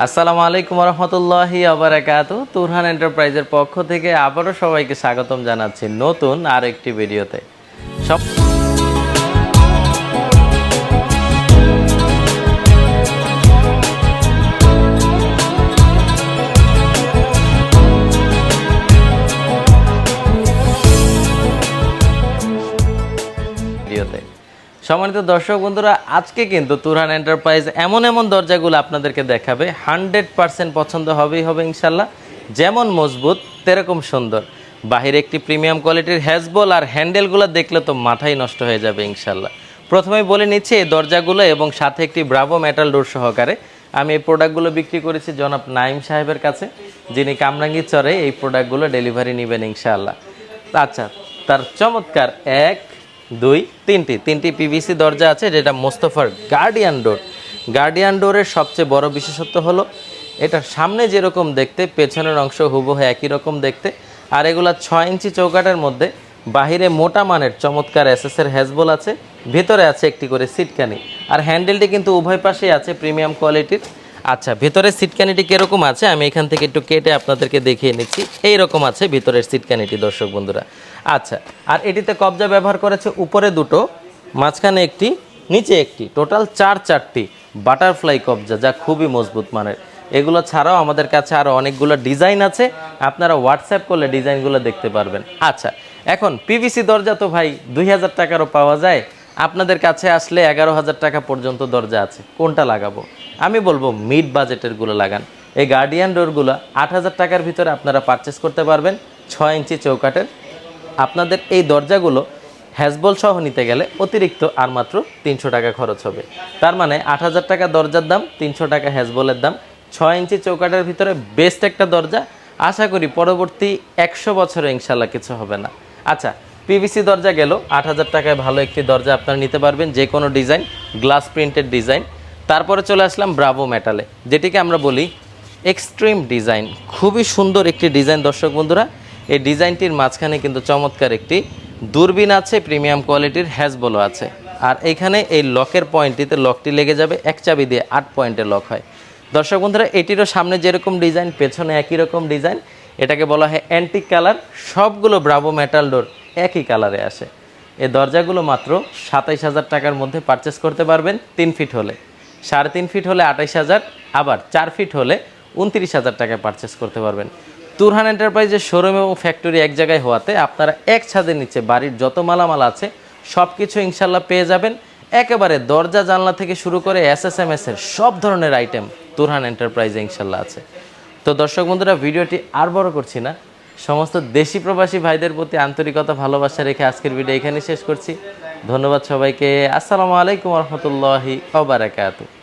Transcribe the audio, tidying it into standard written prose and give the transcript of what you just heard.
আসসালামু আলাইকুম রহমতুল্লাহি আবারাকাতু। তুরহান এন্টারপ্রাইজের পক্ষ থেকে আবারও সবাইকে স্বাগতম জানাচ্ছি নতুন আর একটি ভিডিওতে। সব ভিডিওতে সম্মানিত দর্শক বন্ধুরা, আজকে কিন্তু তুরহান এন্টারপ্রাইজ এমন এমন দরজাগুলো আপনাদেরকে দেখাবে 100% পছন্দ হবেই হবে ইনশাল্লাহ। যেমন মজবুত তেরকম সুন্দর, বাহিরে একটি প্রিমিয়াম কোয়ালিটির হ্যাজবল আর হ্যান্ডেলগুলো দেখলে তো মাথাই নষ্ট হয়ে যাবে ইনশাল্লাহ। প্রথমেই বলে নিচ্ছি এই দরজাগুলো এবং সাথে একটি ব্রাভো মেটাল ডোর সহকারে আমি এই প্রোডাক্টগুলো বিক্রি করেছি জনাব নাইম সাহেবের কাছে, যিনি কামরাঙ্গীরচরে এই প্রোডাক্টগুলো ডেলিভারি নেবেন ইনশাআল্লাহ। আচ্ছা, তার চমৎকার তিনটি পিভিসি দরজা আছে, যেটা মোস্তফার গার্ডিয়ান ডোরের সবচেয়ে বড় বিশেষত্ব হলো এটার সামনে যেরকম দেখতে পেছনের অংশ হুবহু একই রকম দেখতে। আর এগুলা 6 ইঞ্চি চৌকাঠের মধ্যে, বাহিরে মোটা মানের চমৎকার এসএসের হ্যাজবল আছে, ভেতরে আছে একটি করে সিটকানি, আর হ্যান্ডেলটি কিন্তু উভয় পাশেই আছে প্রিমিয়াম কোয়ালিটির। আচ্ছা, ভেতরের সিটকানিটি কীরকম আছে আমি এখান থেকে একটু কেটে আপনাদেরকে দেখিয়ে নিচ্ছি। এইরকম আছে ভিতরের সিটকানিটি দর্শক বন্ধুরা। আচ্ছা, আর এটিতে কবজা ব্যবহার করেছে উপরে দুটো, মাঝখানে একটি, নিচে একটি, টোটাল চারটি বাটারফ্লাই কবজা, যা খুবই মজবুত মানের। এগুলো ছাড়াও আমাদের কাছে আরও অনেকগুলো ডিজাইন আছে, আপনারা হোয়াটসঅ্যাপ করলে ডিজাইনগুলো দেখতে পারবেন। আচ্ছা, এখন পিভিসি দরজা তো ভাই 2000 টাকারও পাওয়া যায়, আপনাদের কাছে আসলে 11,000 টাকা পর্যন্ত দরজা আছে, কোনটা লাগাবো? আমি বলবো মিড বাজেটেরগুলো লাগান। এই গার্ডিয়ান ডোরগুলো 8,000 টাকার ভিতরে আপনারা পারচেস করতে পারবেন, 6 ইঞ্চি চৌকাঠের। আপনাদের এই দরজাগুলো হ্যাজবল সহ নিতে গেলে অতিরিক্ত আর মাত্র 300 টাকা খরচ হবে। তার মানে 8,000 টাকা দরজার দাম, 300 টাকা হ্যাজবলের দাম, 6 ইঞ্চি চৌকাঠের ভিতরে বেস্ট একটা দরজা। আশা করি পরবর্তী 100 বছরে ইনশাল্লাহ কিছু হবে না। আচ্ছা, পিভিসি দরজা গেল, 8,000 টাকায় ভালো একটি দরজা আপনারা নিতে পারবেন, যে কোনো ডিজাইন, গ্লাস প্রিন্টেড ডিজাইন। তারপরে চলে আসলাম ব্রাভো মেটালে, যেটিকে আমরা বলি এক্সট্রিম ডিজাইন। খুবই সুন্দর একটি ডিজাইন দর্শক বন্ধুরা। এই ডিজাইনটির মাঝখানে কিন্তু চমৎকার একটি দূরবীন আছে, প্রিমিয়াম কোয়ালিটির হ্যাজবলও আছে। আর এইখানে এই লকের পয়েন্টটিতে লকটি লেগে যাবে, এক চাবি দিয়ে 8 পয়েন্টে লক হয়। দর্শক বন্ধুরা, এটিরও সামনে যেরকম ডিজাইন, পেছনে একই রকম ডিজাইন। এটাকে বলা হয় অ্যান্টিক কালার। সবগুলো ব্রাভো মেটাল ডোর একই কালারে আসে। এই দরজাগুলো মাত্র 27,000 টাকার মধ্যে পারচেস করতে পারবেন। 3 ফিট হলে, 3.5 ফিট হলে 28,000, আবার 4 ফিট হলে 29,000 টাকায় পারচেস করতে পারবেন। তুরহান এন্টারপ্রাইজের শোরুম এবং ফ্যাক্টরি এক জায়গায় হওয়াতে আপনারা এক ছাদের নিচে বাড়ির যত মালামাল আছে সব কিছু ইনশাল্লাহ পেয়ে যাবেন। একেবারে দরজা জানলা থেকে শুরু করে SSMS এর সব ধরনের আইটেম তুরহান এন্টারপ্রাইজে ইনশাল্লাহ আছে। তো দর্শক বন্ধুরা, ভিডিওটি আর বড় করছি না, সমস্ত দেশি প্রবাসী ভাইদের প্রতি আন্তরিকতা ভালোবাসা রেখে আজকের ভিডিও এখানে শেষ করছি। ধন্যবাদ সবাইকে। আসসালামু আলাইকুম রহমতুল্লাহি ওয়া বারাকাতুহু।